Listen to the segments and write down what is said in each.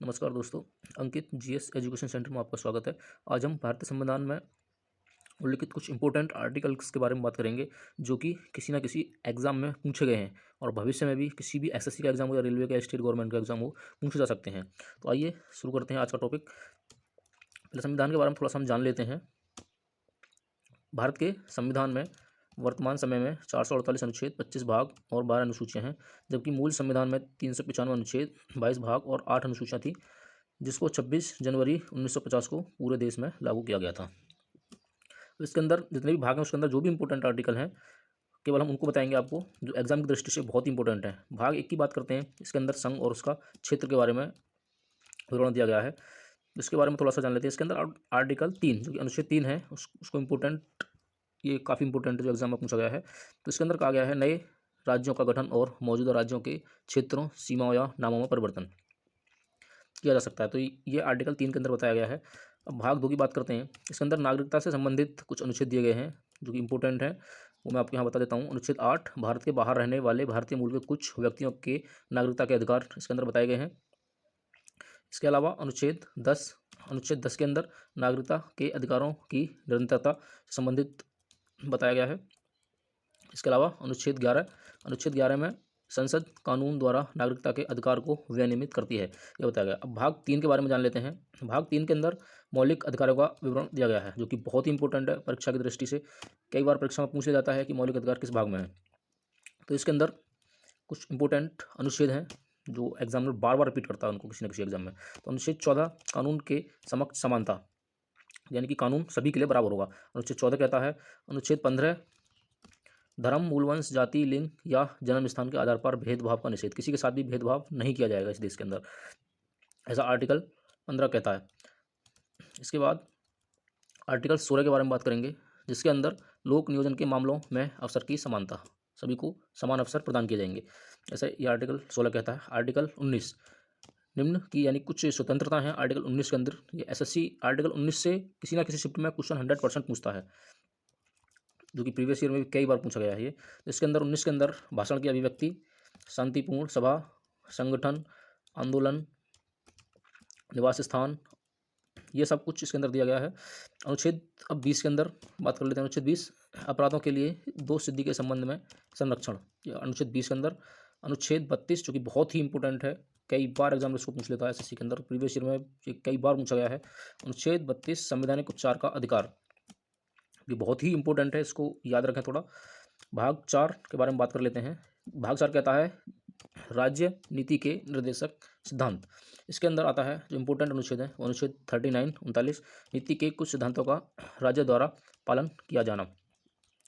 नमस्कार दोस्तों, अंकित GS education centre में आपका स्वागत है। आज हम भारतीय संविधान में उल्लिखित कुछ इंपॉर्टेंट आर्टिकल्स के बारे में बात करेंगे जो कि किसी न किसी एग्जाम में पूछे गए हैं और भविष्य में भी किसी भी एसएससी का एग्जाम हो या रेलवे का, स्टेट गवर्नमेंट का एग्जाम हो, पूछे जा सकते हैं। तो आइए शुरू करते हैं आज का टॉपिक। पहले संविधान के बारे में थोड़ा सा हम जान लेते हैं। भारत के संविधान में वर्तमान समय में 448 अनुच्छेद, 25 भाग और 12 अनुसूचियाँ हैं, जबकि मूल संविधान में 395 अनुच्छेद, 22 भाग और 8 अनुसूचियाँ थी, जिसको 26 जनवरी 1950 को पूरे देश में लागू किया गया था। तो इसके अंदर जितने भी भाग हैं उसके अंदर जो भी इंपॉर्टेंट आर्टिकल हैं केवल हम उनको बताएंगे आपको, जो एग्जाम की दृष्टि से बहुत इंपॉर्टेंट है। भाग 1 की बात करते हैं। इसके अंदर संघ और उसका क्षेत्र के बारे में विवरण दिया गया है, इसके बारे में थोड़ा सा जान लेते हैं। इसके अंदर आर्टिकल 3 जो कि अनुच्छेद 3 है उसको इम्पोर्टेंट, ये काफ़ी इंपॉर्टेंट है जो एग्जाम में पूछा गया है। तो इसके अंदर कहा गया है नए राज्यों का गठन और मौजूदा राज्यों के क्षेत्रों, सीमाओं या नामों में परिवर्तन किया जा सकता है। तो ये आर्टिकल 3 के अंदर बताया गया है। अब भाग 2 की बात करते हैं। इसके अंदर नागरिकता से संबंधित कुछ अनुच्छेद दिए गए हैं जो कि इंपॉर्टेंट है, वो मैं आपको यहाँ बता देता हूँ। अनुच्छेद 8, भारत के बाहर रहने वाले भारतीय मूल के कुछ व्यक्तियों के नागरिकता के अधिकार इसके अंदर बताए गए हैं। इसके अलावा अनुच्छेद 10 के अंदर नागरिकता के अधिकारों की निरंतरता से संबंधित बताया गया है। इसके अलावा अनुच्छेद 11 में संसद कानून द्वारा नागरिकता के अधिकार को विनियमित करती है, यह बताया गया। अब भाग 3 के बारे में जान लेते हैं। भाग 3 के अंदर मौलिक अधिकारों का विवरण दिया गया है, जो कि बहुत ही इंपॉर्टेंट है परीक्षा की दृष्टि से। कई बार परीक्षा में पूछ लिया जाता है कि मौलिक अधिकार किस भाग में है। तो इसके अंदर कुछ इंपॉर्टेंट अनुच्छेद हैं जो एग्जामिनर बार बार रिपीट करता है उनको किसी न किसी एग्जाम में। तो अनुच्छेद 14, कानून के समक्ष समानता, यानी कि कानून सभी के लिए बराबर होगा, अनुच्छेद 14 कहता है। अनुच्छेद 15, धर्म, मूलवंश, जाति, लिंग या जन्म स्थान के आधार पर भेदभाव का निषेध, किसी के साथ भी भेदभाव नहीं किया जाएगा इस देश के अंदर, ऐसा आर्टिकल 15 कहता है। इसके बाद आर्टिकल 16 के बारे में बात करेंगे, जिसके अंदर लोक नियोजन के मामलों में अवसर की समानता, सभी को समान अवसर प्रदान किए जाएंगे, ऐसा ये आर्टिकल 16 कहता है। आर्टिकल 19, निम्न की यानी कुछ स्वतंत्रता है आर्टिकल 19 के अंदर। ये एसएससी आर्टिकल 19 से किसी ना किसी शिफ्ट में क्वेश्चन 100% पूछता है, जो कि प्रीवियस ईयर में भी कई बार पूछा गया है ये। इसके अंदर 19 के अंदर भाषण की अभिव्यक्ति, शांतिपूर्ण सभा, संगठन, आंदोलन, निवास स्थान, ये सब कुछ इसके अंदर दिया गया है। अनुच्छेद अब 20 के अंदर बात कर लेते हैं। अनुच्छेद 20, अपराधों के लिए दो सिद्धि के संबंध में संरक्षण, अनुच्छेद 20 के अंदर। अनुच्छेद 32 जो कि बहुत ही इंपॉर्टेंट है, कई बार एग्जाम इसको पूछ लेता है एसएससी के अंदर, प्रीवियस ईयर में ये कई बार पूछा गया है। अनुच्छेद 32, संवैधानिक उपचार का अधिकार, ये बहुत ही इंपॉर्टेंट है, इसको याद रखें थोड़ा। भाग 4 के बारे में बात कर लेते हैं। भाग 4 कहता है राज्य नीति के निर्देशक सिद्धांत। इसके अंदर आता है जो इंपॉर्टेंट अनुच्छेद है वो अनुच्छेद 39 नीति के कुछ सिद्धांतों का राज्य द्वारा पालन किया जाना।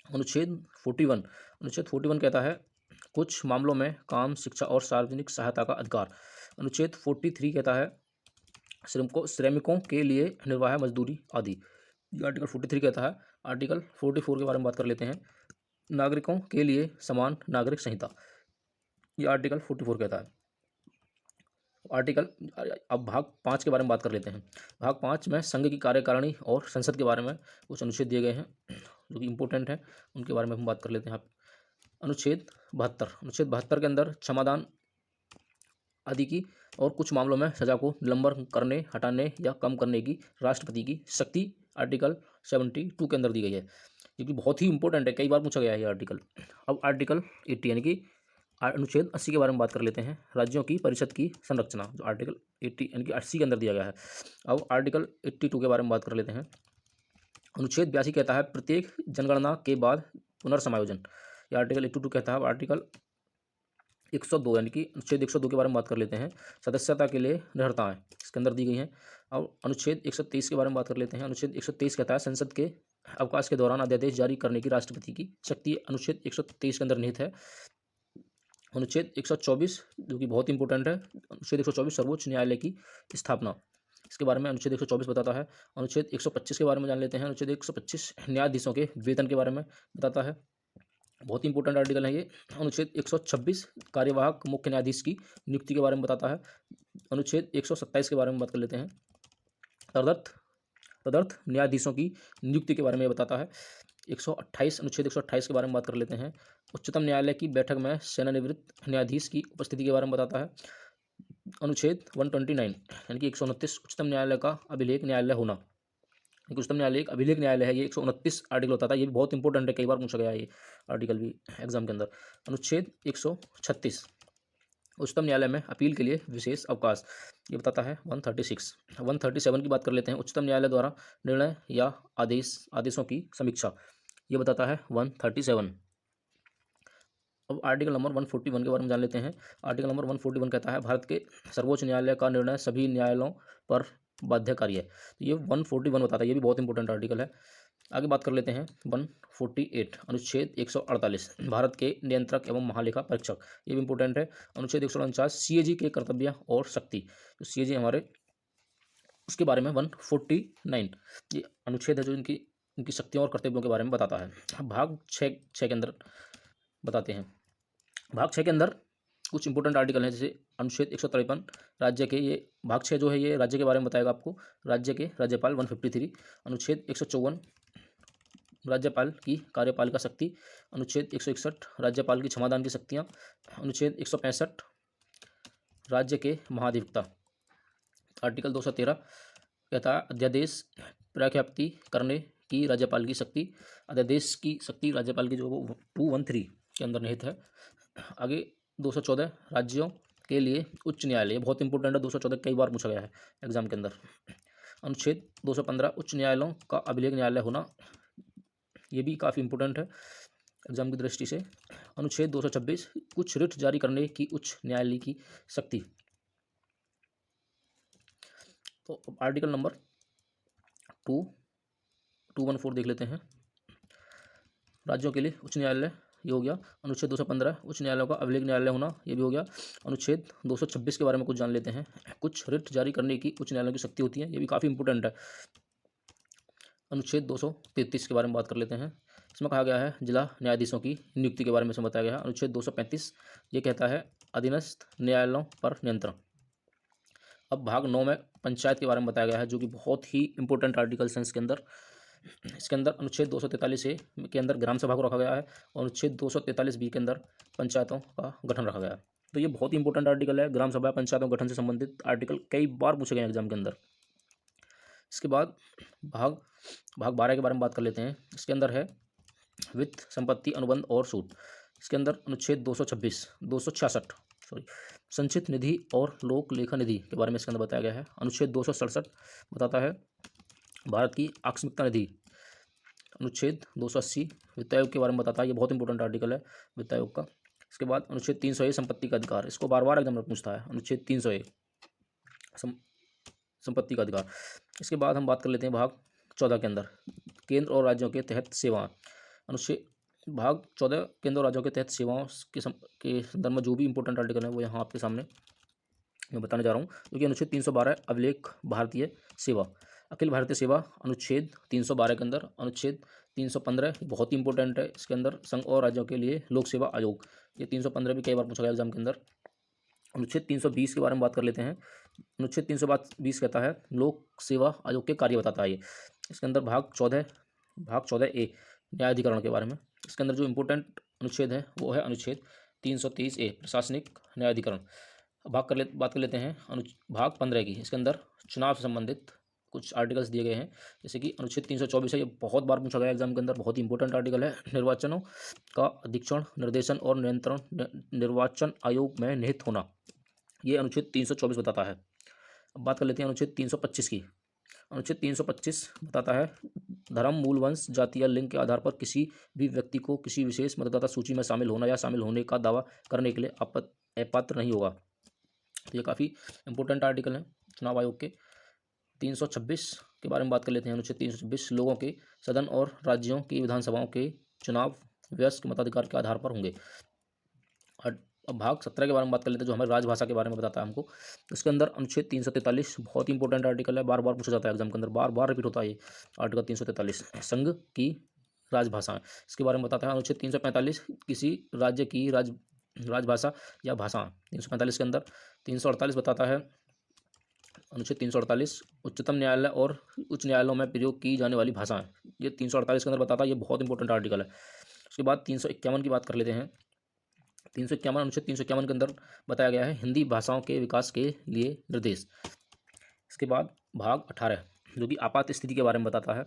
अनुच्छेद 41 कहता है कुछ मामलों में काम, शिक्षा और सार्वजनिक सहायता का अधिकार। अनुच्छेद 43 कहता है श्रमिकों के लिए निर्वाह मजदूरी आदि, ये आर्टिकल 43 कहता है। आर्टिकल 44 के बारे में बात कर लेते हैं। नागरिकों के लिए समान नागरिक संहिता, ये आर्टिकल 44 कहता है। अब भाग 5 के बारे में बात कर लेते हैं। भाग 5 में संघ की कार्यकारिणी और संसद के बारे में कुछ अनुच्छेद दिए गए हैं जो कि इंपॉर्टेंट हैं, उनके बारे में हम बात कर लेते हैं। अनुच्छेद 72 के अंदर क्षमादान आदि की और कुछ मामलों में सजा को निलंबन करने, हटाने या कम करने की राष्ट्रपति की शक्ति आर्टिकल 72 के अंदर दी गई है, जो कि बहुत ही इंपॉर्टेंट है, कई बार पूछा गया है ये आर्टिकल। अब आर्टिकल 80 यानी कि अनुच्छेद 80 के बारे में बात कर लेते हैं। राज्यों की परिषद की संरचना, जो आर्टिकल 80 यानी कि 80 के अंदर दिया गया है। अब आर्टिकल 82 के बारे में बात कर लेते हैं। अनुच्छेद 82 कहता है प्रत्येक जनगणना के बाद पुनर्समायोजन, यह आर्टिकल 82 कहता है। आर्टिकल 102 यानी कि अनुच्छेद 102 के बारे में बात कर लेते हैं। सदस्यता के लिए अर्हताएं इसके अंदर दी गई हैं। अब अनुच्छेद 123 के बारे में बात कर लेते हैं। अनुच्छेद 123 कहता है संसद के अवकाश के दौरान अध्यादेश जारी करने की राष्ट्रपति की शक्ति, अनुच्छेद 123 के अंदर निहित है। अनुच्छेद 124 जो कि बहुत इंपॉर्टेंट है, अनुच्छेद 124 सर्वोच्च न्यायालय की स्थापना, इसके बारे में अनुच्छेद 124 बताता है। अनुच्छेद 125 के बारे में जान लेते हैं। अनुच्छेद 125 न्यायाधीशों के वेतन के बारे में बताता है, बहुत ही इंपॉर्टेंट आर्टिकल है ये। अनुच्छेद 126 कार्यवाहक मुख्य न्यायाधीश की नियुक्ति के बारे में बताता है। अनुच्छेद 127 के बारे में बात कर लेते हैं। तदर्थ न्यायाधीशों की नियुक्ति के बारे में बताता है। 128 अनुच्छेद 128 के बारे में बात कर लेते हैं। उच्चतम न्यायालय की बैठक में सेवानिवृत्त न्यायाधीश की उपस्थिति के बारे में बताता है। अनुच्छेद 129 यानी कि 129 उच्चतम न्यायालय का अभिलेख न्यायालय होना। एक उच्चतम न्यायालय एक अभिलेख न्यायालय है, ये 129 आर्टिकल होता था। ये भी बहुत इंपॉर्टेंट है, कई बार पूछा गया है ये आर्टिकल भी एग्जाम के अंदर। अनुच्छेद 136 उच्चतम न्यायालय में अपील के लिए विशेष अवकाश, ये बताता है 136। 137 की बात कर लेते हैं, उच्चतम न्यायालय द्वारा निर्णय या आदेशों की समीक्षा, ये बताता है 137। अब आर्टिकल नंबर 141 के बारे में जान लेते हैं। आर्टिकल नंबर 141 कहता है भारत के सर्वोच्च न्यायालय का निर्णय सभी न्यायालयों पर बाध्यकारी है। तो ये 141 बताता है, ये भी बहुत इंपॉर्टेंट आर्टिकल है। आगे बात कर लेते हैं 148 अनुच्छेद 148 भारत के नियंत्रक एवं महालेखा परीक्षक, ये भी इंपॉर्टेंट है। अनुच्छेद 149 सीएजी के कर्तव्य और शक्ति, तो सीएजी हमारे उसके बारे में 149 ये अनुच्छेद है जो इनकी इनकी शक्तियों और कर्तव्यों के बारे में बताता है। भाग 6 के अंदर बताते हैं। भाग 6 के अंदर कुछ इंपॉर्टेंट आर्टिकल हैं, जैसे अनुच्छेद 153 राज्य के, ये भाग 6 जो है ये राज्य के बारे में बताएगा आपको, राज्य के राज्यपाल 153। अनुच्छेद 154 राज्यपाल की कार्यपालिका शक्ति। अनुच्छेद 161 राज्यपाल की क्षमादान की शक्तियाँ। अनुच्छेद 165 राज्य के महाधिवक्ता। आर्टिकल 213 कहता है अध्यादेश प्रख्याप्ति करने की राज्यपाल की शक्ति। अध्यादेश की शक्ति राज्यपाल की जो 213 के अंदर निहित है। आगे 214 राज्यों के लिए उच्च न्यायालय, बहुत इंपॉर्टेंट है। 214 कई बार पूछा गया है एग्जाम के अंदर। अनुच्छेद 215 उच्च न्यायालयों का अभिलेख न्यायालय होना, ये भी काफ़ी इंपॉर्टेंट है एग्जाम की दृष्टि से। अनुच्छेद 226 कुछ रिट जारी करने की उच्च न्यायालय की शक्ति। तो आर्टिकल नंबर 214 देख लेते हैं, राज्यों के लिए उच्च न्यायालय, ये हो गया। अनुच्छेद 215 उच्च न्यायालयों का अभिलेख न्यायालय होना, ये भी हो गया। अनुच्छेद 226 के बारे में कुछ जान लेते हैं, कुछ रिट जारी करने की उच्च न्यायालय की शक्ति होती है, ये भी काफ़ी इंपॉर्टेंट है। अनुच्छेद 233 के बारे में बात कर लेते हैं, इसमें कहा गया है जिला न्यायाधीशों की नियुक्ति के बारे में इसमें बताया गया है। अनुच्छेद 235 ये कहता है अधीनस्थ न्यायालयों पर नियंत्रण। अब भाग 9 में पंचायत के बारे में बताया गया है, जो कि बहुत ही इंपॉर्टेंट आर्टिकल्स हैं इसके अंदर। इसके अंदर अनुच्छेद 243 ए के अंदर ग्राम सभा को रखा गया है, और अनुच्छेद 243 बी के अंदर पंचायतों का गठन रखा गया है। तो ये बहुत ही इंपॉर्टेंट आर्टिकल है, ग्राम सभा पंचायतों गठन से संबंधित आर्टिकल कई बार पूछे गए हैं एग्जाम के अंदर। इसके बाद भाग 12 के बारे में बात कर लेते हैं। इसके अंदर है वित्त संपत्ति अनुबंध और सूट। इसके अंदर अनुच्छेद 266 संचित निधि और लोक लेखा निधि के बारे में इसके अंदर बताया गया है। अनुच्छेद 267 बताता है भारत की आकस्मिकता निधि। अनुच्छेद 280 वित्त आयोग के बारे में बताता है, ये बहुत इंपॉर्टेंट आर्टिकल है वित्त आयोग का। इसके बाद अनुच्छेद 300 संपत्ति का अधिकार, इसको बार बार एग्जाम में पूछता है। अनुच्छेद 300 संपत्ति का अधिकार। इसके बाद हम बात कर लेते हैं भाग 14 के अंदर केंद्र और राज्यों के तहत सेवाएं। अनुच्छेद भाग 14 केंद्र और राज्यों के तहत सेवाओं के संदर्भ में जो भी इंपॉर्टेंट आर्टिकल है वो यहाँ आपके सामने मैं बताने जा रहा हूँ, क्योंकि अनुच्छेद 312 अभिलेख भारतीय सेवा, अखिल भारतीय सेवा अनुच्छेद 312 के अंदर। अनुच्छेद 315 बहुत ही इंपॉर्टेंट है, इसके अंदर संघ और राज्यों के लिए लोक सेवा आयोग, ये 315 भी कई बार पूछा गया एग्जाम के अंदर। अनुच्छेद 320 के बारे में बात कर लेते हैं। अनुच्छेद 320 कहता है लोक सेवा आयोग के कार्य बताता है ये। इसके अंदर भाग 14 ए न्यायाधिकरण के बारे में। इसके अंदर जो इम्पोर्टेंट अनुच्छेद है वो है अनुच्छेद 330 ए प्रशासनिक न्यायाधिकरण। बात कर लेते हैं भाग 15 की। इसके अंदर चुनाव से संबंधित कुछ आर्टिकल्स दिए गए हैं, जैसे कि अनुच्छेद 324 है, ये बहुत बार पूछा गया एग्जाम के अंदर, बहुत ही इंपॉर्टेंट आर्टिकल है। निर्वाचनों का अधीक्षण निर्देशन और नियंत्रण निर्वाचन आयोग में निहित होना, ये अनुच्छेद 324 बताता है। अब बात कर लेते हैं अनुच्छेद 325 की। अनुच्छेद 325 बताता है धर्म, मूल वंश, जाति या लिंग के आधार पर किसी भी व्यक्ति को किसी विशेष मतदाता सूची में शामिल होना या शामिल होने का दावा करने के लिए अपात्र नहीं होगा। तो ये काफ़ी इंपॉर्टेंट आर्टिकल है चुनाव आयोग के। 326 के बारे में बात कर लेते हैं। अनुच्छेद 326 लोगों के सदन और राज्यों की विधानसभाओं के चुनाव वयस्क मताधिकार के आधार पर होंगे। और अब भाग 17 के बारे में बात कर लेते हैं, जो हमारी राजभाषा के बारे में बताता है हमको। इसके अंदर अनुच्छेद 343 बहुत ही इंपॉर्टेंट आर्टिकल है, बार बार पूछा जाता है एग्जाम के अंदर, बार बार रिपीट होता है ये आर्टिकल 343 संघ की राजभाषा, इसके बारे में बताता है। अनुच्छेद 345 किसी राज्य की राजभाषा या भाषा, 345 के अंदर। 348 बताता है अनुच्छेद 348 उच्चतम न्यायालय और उच्च न्यायालयों में प्रयोग की जाने वाली भाषाएं, ये 348 के अंदर बताता है, ये बहुत इंपॉर्टेंट आर्टिकल है। उसके बाद 351 की बात कर लेते हैं। 351 अनुच्छेद 351 के अंदर बताया गया है हिंदी भाषाओं के विकास के लिए निर्देश। इसके बाद भाग 18 जो कि आपात स्थिति के बारे में बताता है,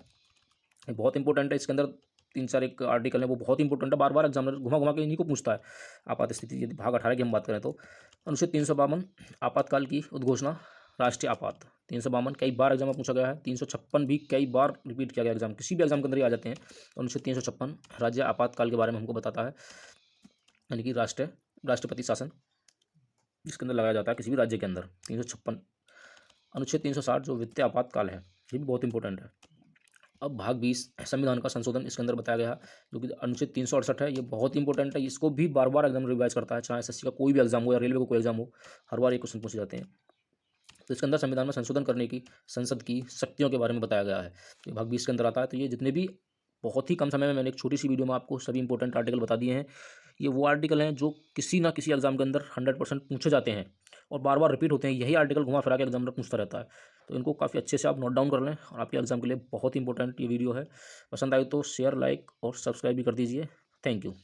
ये बहुत इंपॉर्टेंट है। इसके अंदर 3-4 एक आर्टिकल है, वो बहुत इंपॉर्टेंट है, बार बार एग्जामिनर घुमा घुमा के इन्हीं को पूछता है। आपात स्थिति यदि भाग 18 की हम बात करें तो अनुच्छेद 352 आपातकाल की उद्घोषणा, राष्ट्रीय आपात। 352 कई बार एग्जाम में पूछा गया है, 356 भी कई बार रिपीट किया गया एग्जाम, किसी भी एग्जाम के अंदर ही आ जाते हैं। अनुच्छेद 356 राज्य आपातकाल के बारे में हमको बताता है, यानी कि राष्ट्रपति शासन जिसके अंदर लगाया जाता है किसी भी राज्य के अंदर। 356 अनुच्छेद 360 जो वित्तीय आपातकाल है, ये भी बहुत इंपॉर्टेंट है। अब भाग 20 संविधान का संशोधन, इसके अंदर बताया गया जो कि अनुच्छेद 368 है, ये बहुत इंपॉर्टेंट है, इसको भी बार बार एग्जाम रिवाइज करता है, चाहे एसएससी का कोई भी एग्जाम हो या रेलवे का कोई एग्जाम हो, हर बार ये क्वेश्चन पूछे जाते हैं। तो इसके अंदर संविधान में संशोधन करने की संसद की शक्तियों के बारे में बताया गया है, ये भाग 20 के अंदर आता है। तो ये जितने भी बहुत ही कम समय में मैंने एक छोटी सी वीडियो में आपको सभी इंपॉर्टेंट आर्टिकल बता दिए हैं। ये वो आर्टिकल हैं जो किसी ना किसी एग्जाम के अंदर 100% पूछे जाते हैं और बार बार रिपीट होते हैं, यही आर्टिकल घुमा फिरा के एग्जामिनर पूछता रहता है। तो इनको काफ़ी अच्छे से आप नोट डाउन कर लें और आपके एग्जाम के लिए बहुत ही इंपॉर्टेंट ये वीडियो है। पसंद आए तो शेयर, लाइक और सब्सक्राइब भी कर दीजिए। Thank you.